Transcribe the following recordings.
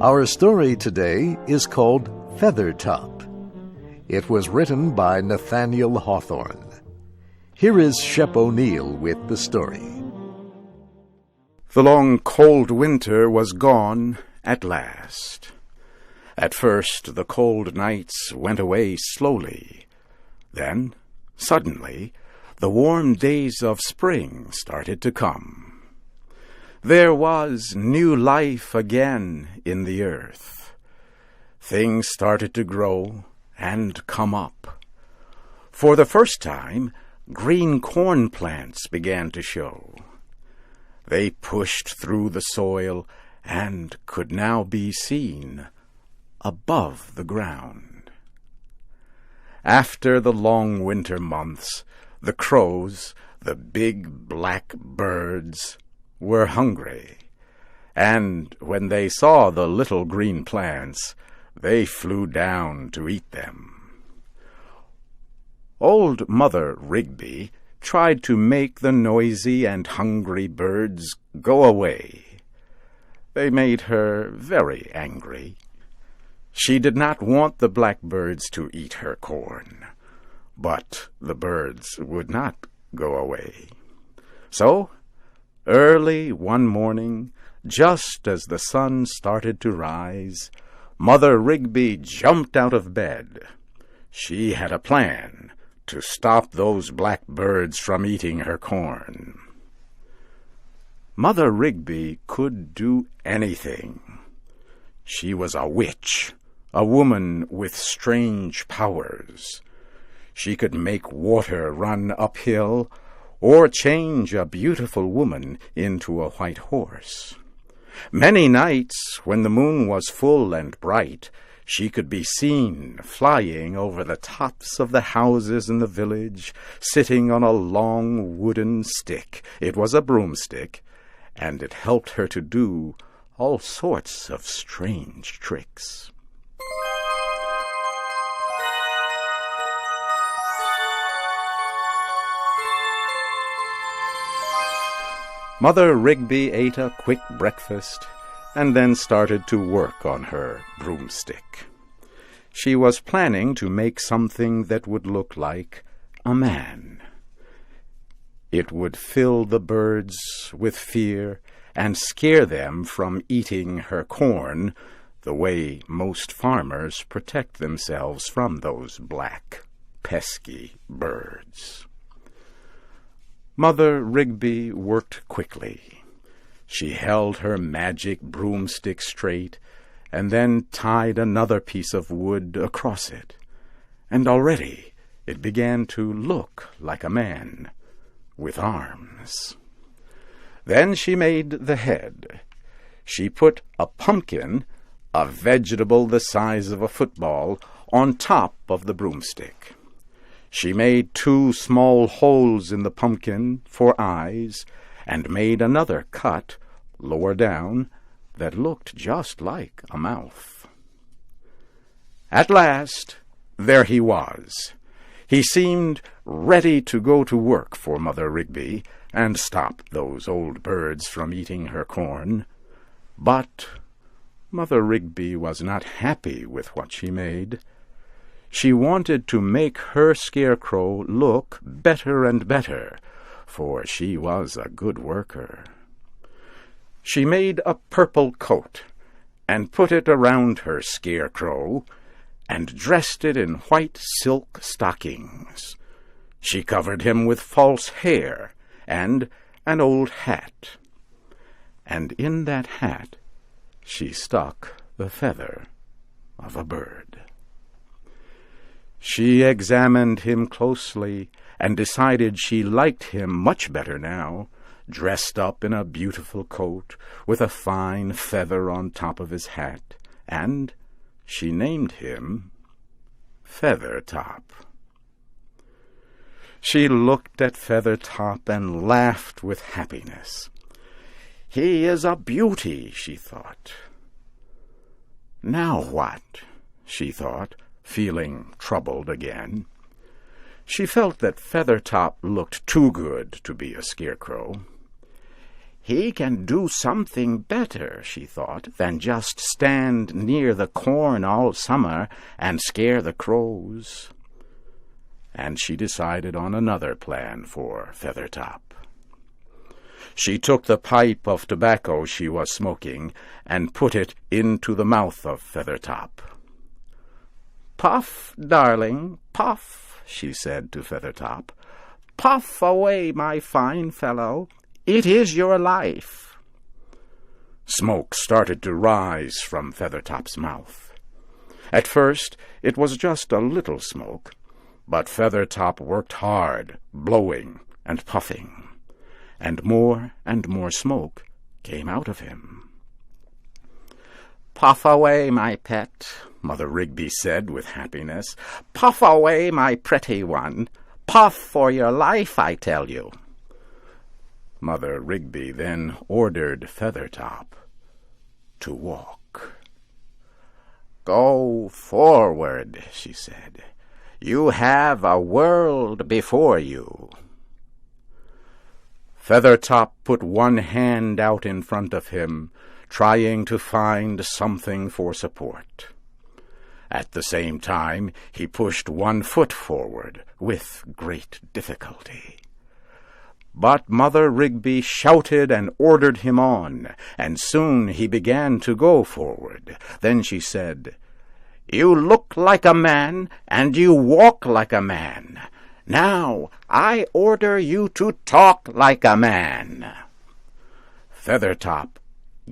Our story today is called Feathertop. It was written by Nathaniel Hawthorne. Here is Shep O'Neill with the story. The long, cold winter was gone at last. At first, the cold nights went away slowly. Then, suddenly, the warm days of spring started to come. There was new life again in the earth. Things started to grow and come up. For the first time, green corn plants began to show. They pushed through the soil and could now be seen above the ground. After the long winter months, the crows, the big black birds, were hungry, and when they saw the little green plants, they flew down to eat them. Old Mother Rigby tried to make the noisy and hungry birds go away. They made her very angry. She did not want the blackbirds to eat her corn, but the birds would not go away. So, early one morning, just as the sun started to rise, Mother Rigby jumped out of bed. She had a plan to stop those blackbirds from eating her corn. Mother Rigby could do anything. She was a witch, a woman with strange powers. She could make water run uphill, or change a beautiful woman into a white horse. Many nights, when the moon was full and bright, she could be seen flying over the tops of the houses in the village, sitting on a long wooden stick. It was a broomstick, and it helped her to do all sorts of strange tricks. Mother Rigby ate a quick breakfast and then started to work on her broomstick. She was planning to make something that would look like a man. It would fill the birds with fear and scare them from eating her corn, the way most farmers protect themselves from those black, pesky birds. Mother Rigby worked quickly. She held her magic broomstick straight and then tied another piece of wood across it, and already it began to look like a man with arms. Then she made the head. She put a pumpkin, a vegetable the size of a football, on top of the broomstick. She made 2 small holes in the pumpkin for eyes, and made another cut lower down that looked just like a mouth. At last, there he was. He seemed ready to go to work for Mother Rigby and stop those old birds from eating her corn. But Mother Rigby was not happy with what she made. She wanted to make her scarecrow look better and better, for she was a good worker. She made a purple coat and put it around her scarecrow and dressed it in white silk stockings. She covered him with false hair and an old hat. And in that hat she stuck the feather of a bird. She examined him closely and decided she liked him much better now, dressed up in a beautiful coat with a fine feather on top of his hat, and she named him Feathertop. She looked at Feathertop and laughed with happiness. "He is a beauty," she thought. "Now what?" she thought, feeling troubled again. She felt that Feathertop looked too good to be a scarecrow. He can do something better, she thought, than just stand near the corn all summer and scare the crows. And she decided on another plan for Feathertop. She took the pipe of tobacco she was smoking and put it into the mouth of Feathertop. "Puff, darling, puff," she said to Feathertop. "Puff away, my fine fellow. It is your life." Smoke started to rise from Feathertop's mouth. At first it was just a little smoke, but Feathertop worked hard, blowing and puffing, and more smoke came out of him. "Puff away, my pet," Mother Rigby said with happiness. "Puff away, my pretty one. Puff for your life, I tell you." Mother Rigby then ordered Feathertop to walk. "Go forward," she said. "You have a world before you." Feathertop put one hand out in front of him, trying to find something for support. At the same time, he pushed one foot forward with great difficulty. But Mother Rigby shouted and ordered him on, and soon he began to go forward. Then she said, "You look like a man, and you walk like a man. Now I order you to talk like a man." Feathertop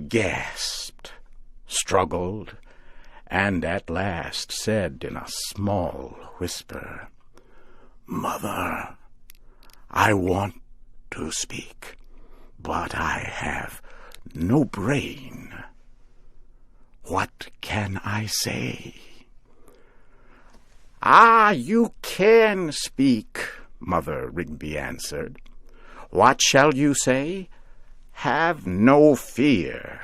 gasped, struggled, and at last said in a small whisper, "Mother, I want to speak, but I have no brain. What can I say?" "Ah, you can speak," Mother Rigby answered. "What shall you say? Have no fear.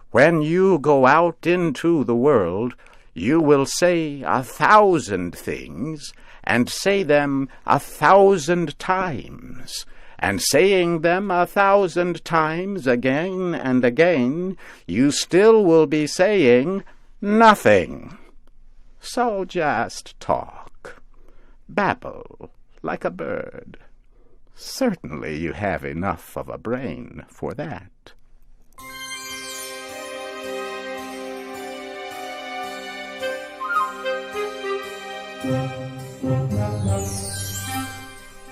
When you go out into the world, you will say 1,000 things, and say them 1,000 times, and saying them 1,000 times again and again, you still will be saying nothing. So just talk, babble like a bird. Certainly you have enough of a brain for that."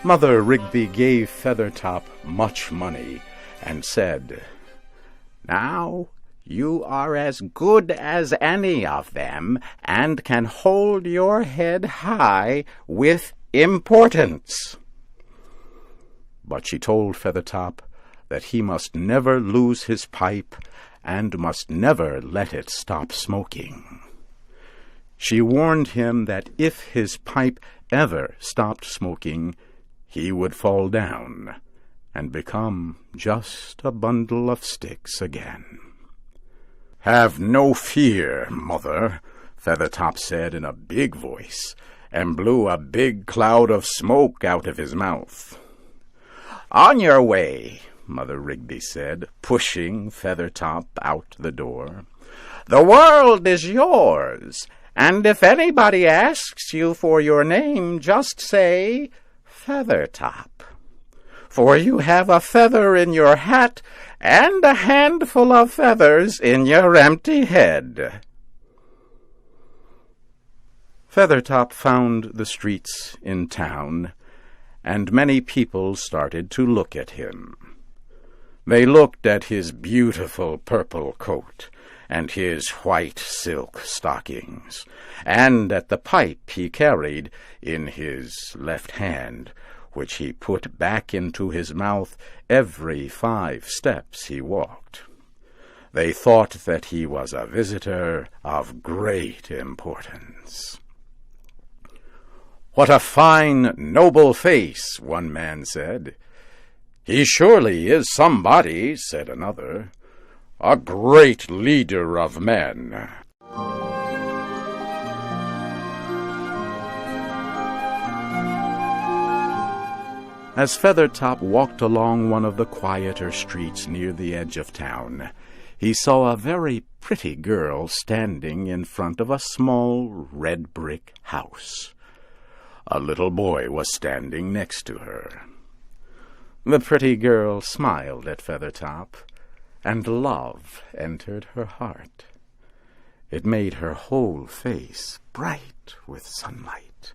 Mother Rigby gave Feathertop much money and said, "Now you are as good as any of them, and can hold your head high with importance." But she told Feathertop that he must never lose his pipe and must never let it stop smoking. She warned him that if his pipe ever stopped smoking, he would fall down and become just a bundle of sticks again. "Have no fear, Mother," Feathertop said in a big voice, and blew a big cloud of smoke out of his mouth. "On your way," Mother Rigby said, pushing Feathertop out the door. "The world is yours, and if anybody asks you for your name, just say Feathertop. For you have a feather in your hat and a handful of feathers in your empty head." Feathertop found the streets in town, and many people started to look at him. They looked at his beautiful purple coat and his white silk stockings, and at the pipe he carried in his left hand, which he put back into his mouth every 5 steps he walked. They thought that he was a visitor of great importance. "What a fine, noble face," one man said. "He surely is somebody," said another. "A great leader of men." As Feathertop walked along one of the quieter streets near the edge of town, he saw a very pretty girl standing in front of a small red brick house. A little boy was standing next to her. The pretty girl smiled at Feathertop, and love entered her heart. It made her whole face bright with sunlight.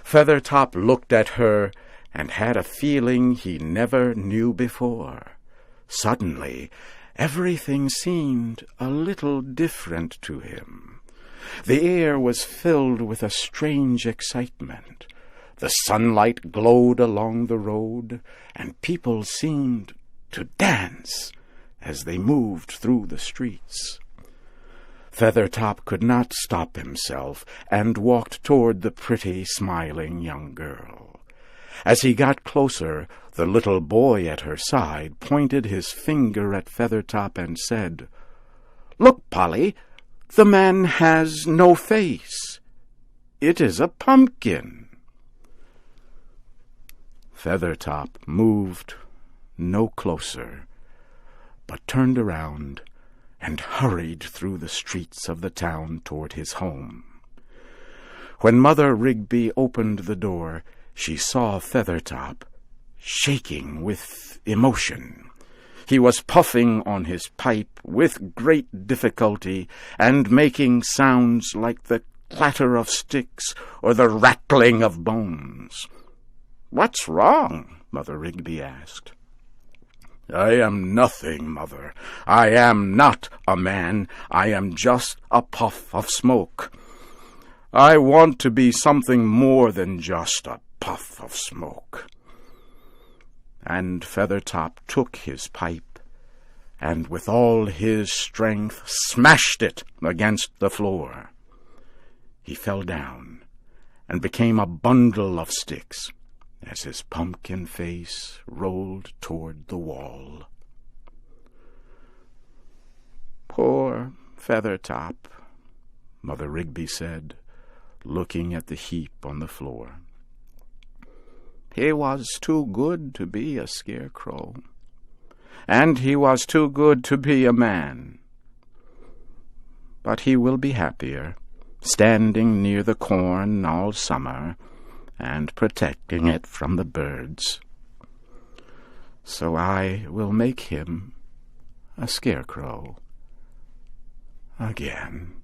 Feathertop looked at her and had a feeling he never knew before. Suddenly, everything seemed a little different to him. The air was filled with a strange excitement. The sunlight glowed along the road, and people seemed to dance as they moved through the streets. Feathertop could not stop himself and walked toward the pretty, smiling young girl. As he got closer, the little boy at her side pointed his finger at Feathertop and said, "Look, Polly, the man has no face. It is a pumpkin." Feathertop moved no closer, but turned around and hurried through the streets of the town toward his home. When Mother Rigby opened the door, she saw Feathertop shaking with emotion. He was puffing on his pipe with great difficulty and making sounds like the clatter of sticks or the rattling of bones. "What's wrong?" Mother Rigby asked. "I am nothing, Mother. I am not a man. I am just a puff of smoke. I want to be something more than just a puff of smoke." And Feathertop took his pipe, and with all his strength smashed it against the floor. He fell down and became a bundle of sticks as his pumpkin face rolled toward the wall. "Poor Feathertop," Mother Rigby said, looking at the heap on the floor. "He was too good to be a scarecrow, and he was too good to be a man. But he will be happier, standing near the corn all summer and protecting it from the birds. So I will make him a scarecrow again."